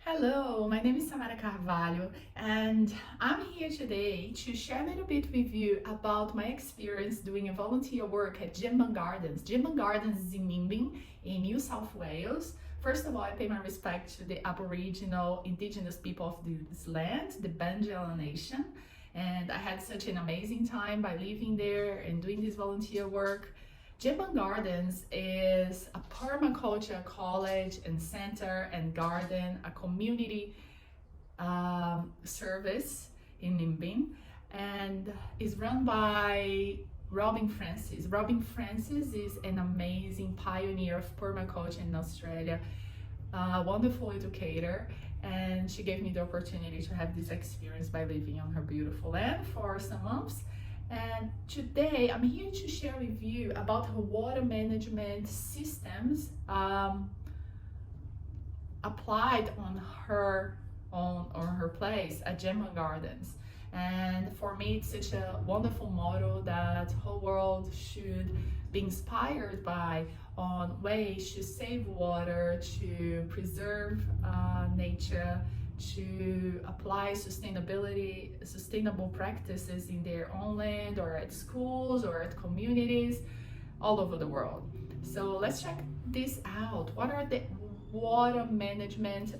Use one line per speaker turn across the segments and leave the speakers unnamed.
Hello, my name is Samara Carvalho, and I'm here today to share a little bit with you about my experience doing a volunteer work at Djanbung Gardens. Djanbung Gardens is in Nimbin, in New South Wales. First of all, I pay my respect to the Aboriginal indigenous people of this land, the Bundjalung Nation, and I had such an amazing time by living there and doing this volunteer work. Djanbung Gardens is a permaculture college and center and garden, a community service in Nimbin, and is run by Robin Francis. Robin Francis is an amazing pioneer of permaculture in Australia, a wonderful educator, and she gave me the opportunity to have this experience by living on her beautiful land for some months. And today I'm here to share with you about her water management systems applied on her place at Djanbung Gardens. And for me, it's such a wonderful model that whole world should be inspired by, on ways to save water, to preserve nature, to apply sustainable practices in their own land or at schools or at communities all over the world. So let's check this out. What are the water management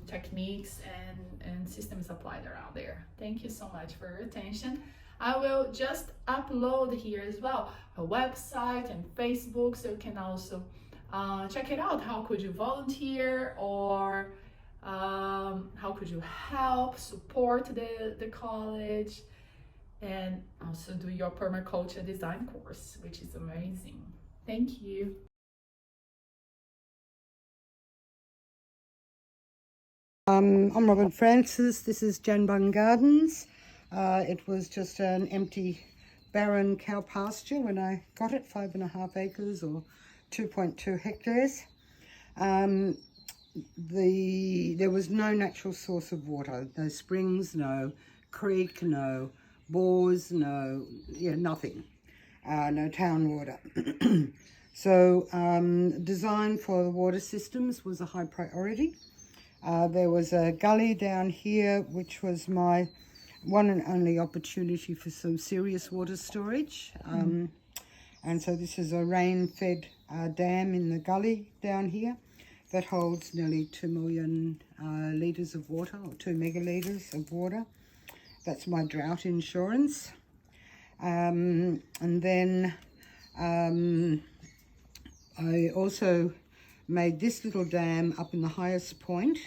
techniques and systems applied around there? Thank you so much for your attention. I will just upload here as well a website and Facebook, so you can also check it out. How could you volunteer, or how could you help support the college, and also do your permaculture design course, which is amazing. Thank you.
I'm Robin Francis. This is Djanbung Gardens. It was just an empty, barren cow pasture when I got it, 5.5 acres or 2.2 hectares. There was no natural source of water, no springs, no creek, no bores, nothing, no town water. So design for the water systems was a high priority. There was a gully down here, which was my one and only opportunity for some serious water storage. And so this is a rain-fed dam in the gully down here that holds nearly 2 million litres of water, or 2 megalitres of water. That's my drought insurance. And then I also made this little dam up in the highest point.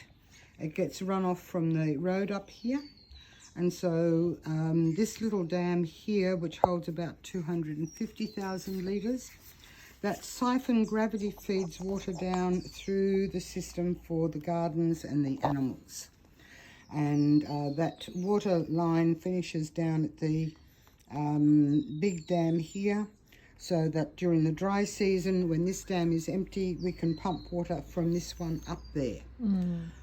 It gets runoff from the road up here. And so this little dam here, which holds about 250,000 litres, that siphon gravity feeds water down through the system for the gardens and the animals. And that water line finishes down at the big dam here, so that during the dry season, when this dam is empty, we can pump water from this one up there.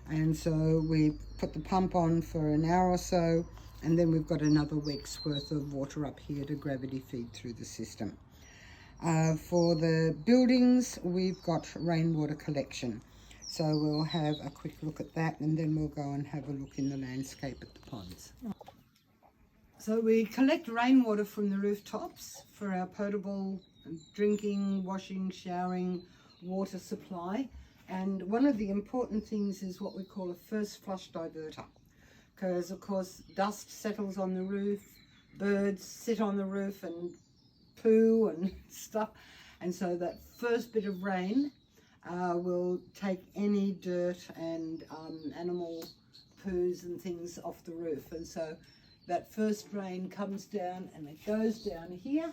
And so we put the pump on for an hour or so, and then we've got another week's worth of water up here to gravity feed through the system. For the buildings, we've got rainwater collection. So we'll have a quick look at that, and then we'll go and have a look in the landscape at the ponds. So we collect rainwater from the rooftops for our potable drinking, washing, showering, water supply. And one of the important things is what we call a first flush diverter, because of course dust settles on the roof, birds sit on the roof and poo and stuff, and so that first bit of rain will take any dirt and animal poos and things off the roof. And so that first rain comes down and it goes down here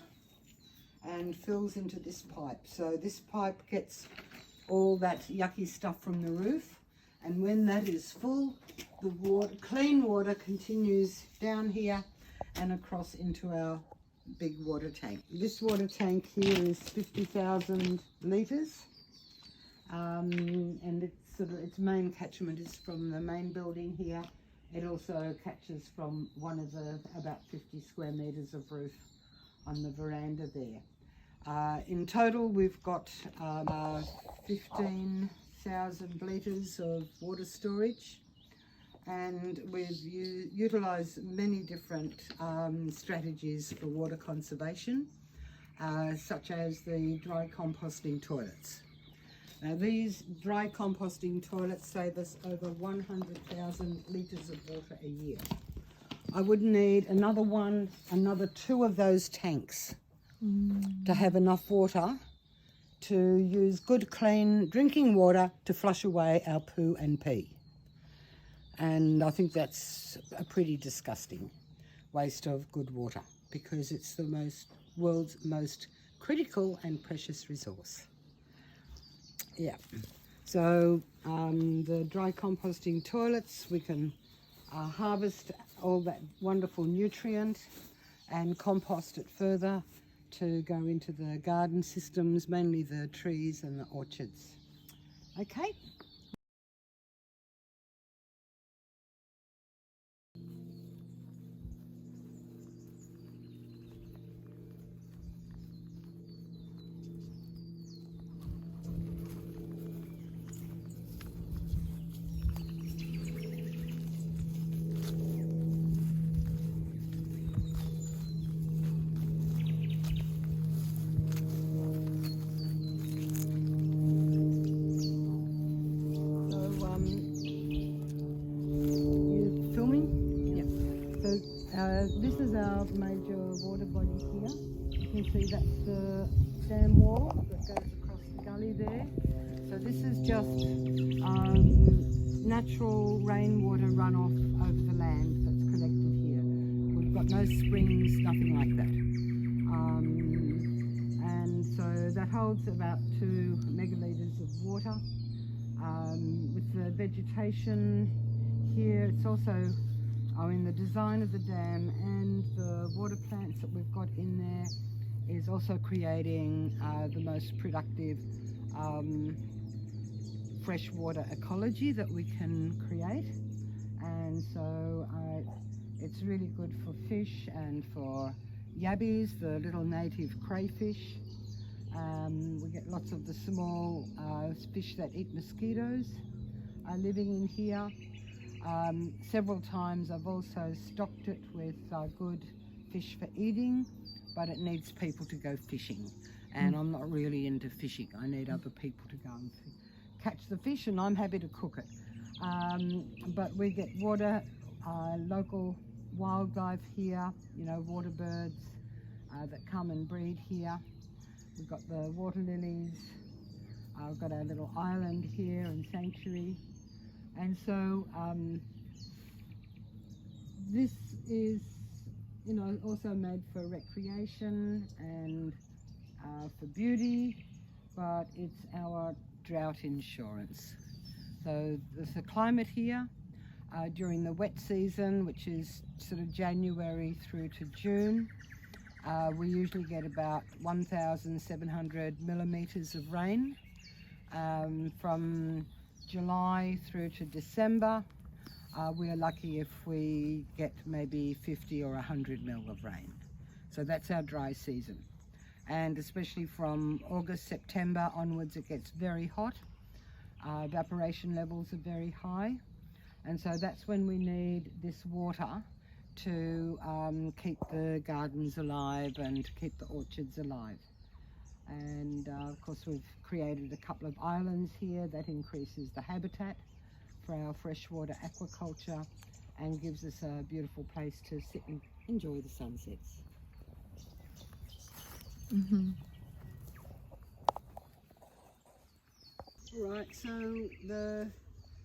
and fills into this pipe. So this pipe gets all that yucky stuff from the roof, and when that is full, the water, clean water, continues down here and across into our big water tank. This water tank here is 50,000 litres, and its main catchment is from the main building here. It also catches from one of the about 50 square metres of roof on the veranda there. In total, we've got 15 100,000 litres of water storage, and we've utilised many different strategies for water conservation, such as the dry composting toilets. Now these dry composting toilets save us over 100,000 litres of water a year. I would need another 2 of those tanks to have enough water to use good clean drinking water to flush away our poo and pee. And I think that's a pretty disgusting waste of good water, because it's the world's most critical and precious resource. Yeah, so the dry composting toilets, we can harvest all that wonderful nutrient and compost it further to go into the garden systems, mainly the trees and the orchards. Okay. This is our major water body here. You can see that's the dam wall that goes across the gully there. So this is just natural rainwater runoff over the land that's collected here. We've got no springs, nothing like that. And so that holds about 2 megalitres of water. With the vegetation here, it's also in the design of the dam, and the water plants that we've got in there is also creating the most productive freshwater ecology that we can create. And so it's really good for fish and for yabbies, the little native crayfish. We get lots of the small fish that eat mosquitoes living in here. Several times I've also stocked it with good fish for eating, but it needs people to go fishing, and I'm not really into fishing. I need other people to go and catch the fish, and I'm happy to cook it. But we get water, local wildlife here, you know, water birds that come and breed here. We've got the water lilies, we've got our little island here and sanctuary. And so this is, you know, also made for recreation and for beauty, but it's our drought insurance. So there's the climate here during the wet season, which is sort of January through to June. We usually get about 1,700 millimetres of rain. From July through to December, we're lucky if we get maybe 50 or 100 mil of rain. So that's our dry season. And especially from August, September onwards, it gets very hot. Evaporation levels are very high. And so that's when we need this water to keep the gardens alive and to keep the orchards alive. And of course we've created a couple of islands here that increases the habitat for our freshwater aquaculture and gives us a beautiful place to sit and enjoy the sunsets. Right, so the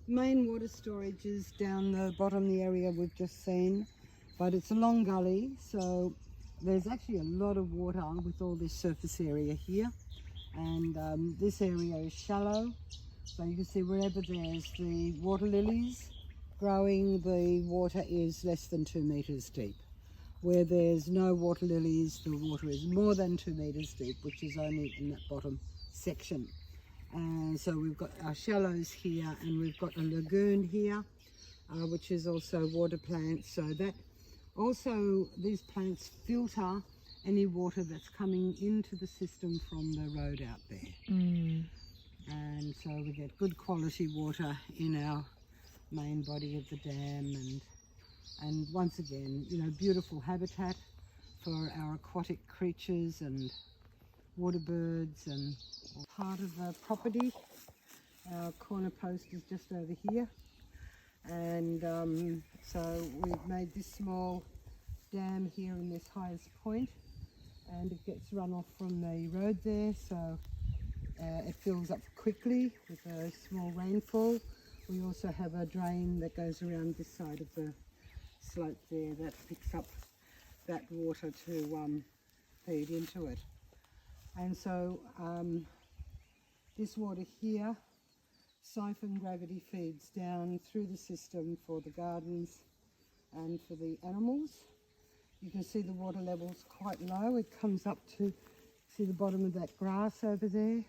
main water storage is down the bottom, the area we've just seen, but it's a long gully, so there's actually a lot of water with all this surface area here, and this area is shallow, so you can see wherever there's the water lilies growing, the water is less than 2 meters deep. Where there's no water lilies, the water is more than 2 meters deep, which is only in that bottom section. And so we've got our shallows here, and we've got a lagoon here, which is also water plants. So that also, these plants filter any water that's coming into the system from the road out there. and so we get good quality water in our main body of the dam, and once again, you know, beautiful habitat for our aquatic creatures and water birds. And part of the property, our corner post is just over here, and so we've made this small dam here in this highest point, and it gets run off from the road there, so it fills up quickly with a small rainfall. We also have a drain that goes around this side of the slope there that picks up that water to feed into it. And so this water here, siphon gravity feeds down through the system for the gardens and for the animals. You can see the water level's quite low. It comes up to, see the bottom of that grass over there?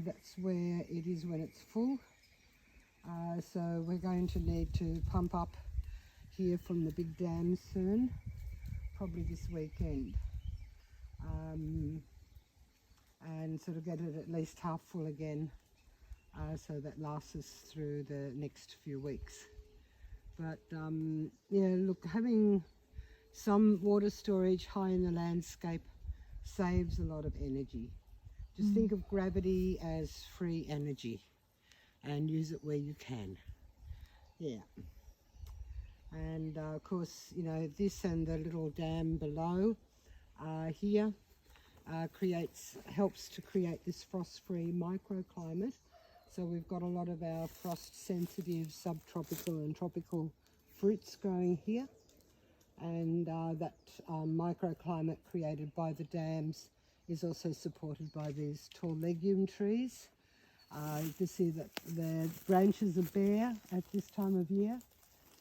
That's where it is when it's full. So we're going to need to pump up here from the big dam soon, probably this weekend, and sort of get it at least half full again, so that lasts us through the next few weeks. But yeah, look, having some water storage high in the landscape saves a lot of energy. Just think of gravity as free energy and use it where you can. Yeah. And of course, you know, this and the little dam below here helps to create this frost-free microclimate. So we've got a lot of our frost-sensitive subtropical and tropical fruits growing here, and that microclimate created by the dams is also supported by these tall legume trees. You can see that the branches are bare at this time of year,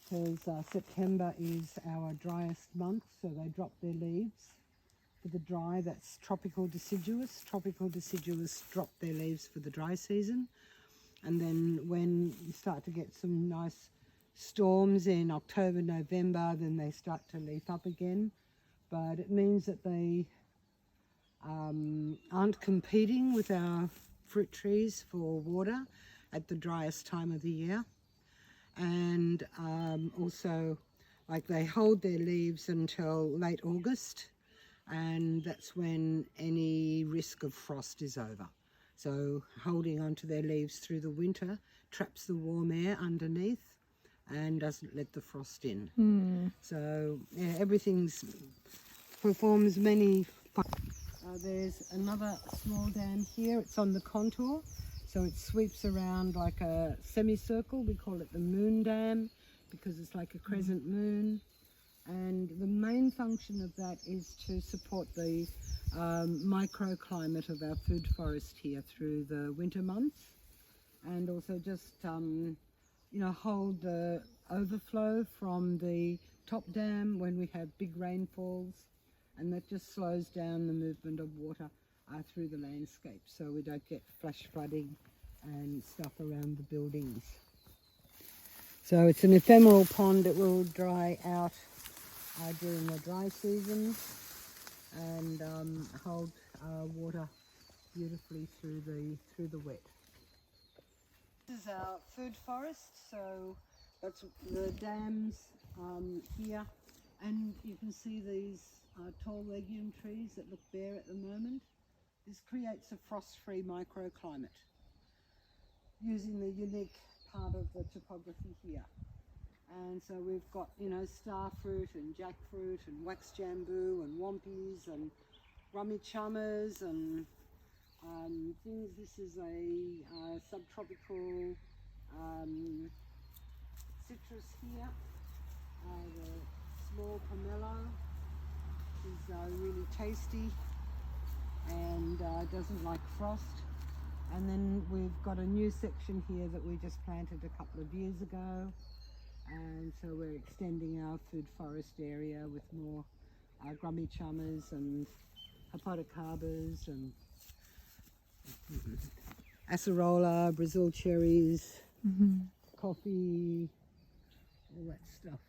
because September is our driest month, so they drop their leaves. For the dry, that's tropical deciduous. Tropical deciduous drop their leaves for the dry season. And then when you start to get some nice storms in October, November, then they start to leaf up again. But it means that they aren't competing with our fruit trees for water at the driest time of the year. And also, like, they hold their leaves until late August, and that's when any risk of frost is over. So holding onto their leaves through the winter traps the warm air underneath and doesn't let the frost in. So yeah, performs many there's another small dam here. It's on the contour, so it sweeps around like a semicircle. We call it the moon dam because it's like a crescent moon. And the main function of that is to support the microclimate of our food forest here through the winter months, and also just you know, hold the overflow from the top dam when we have big rainfalls, and that just slows down the movement of water through the landscape, so we don't get flash flooding and stuff around the buildings. So it's an ephemeral pond. It will dry out during the dry season and hold water beautifully through the wet. This is our food forest, so that's the dams here, and you can see these tall legume trees that look bare at the moment. This creates a frost-free microclimate using the unique part of the topography here. And so we've got, you know, starfruit and jackfruit and wax Djanbung and wampies and rummy chummers and things. This is a subtropical citrus here, the small pomelo is really tasty and doesn't like frost. And then we've got a new section here that we just planted a couple of years ago, and so we're extending our food forest area with more grummy chummers and hepatocarbas and acerola, Brazil cherries, coffee, all that stuff.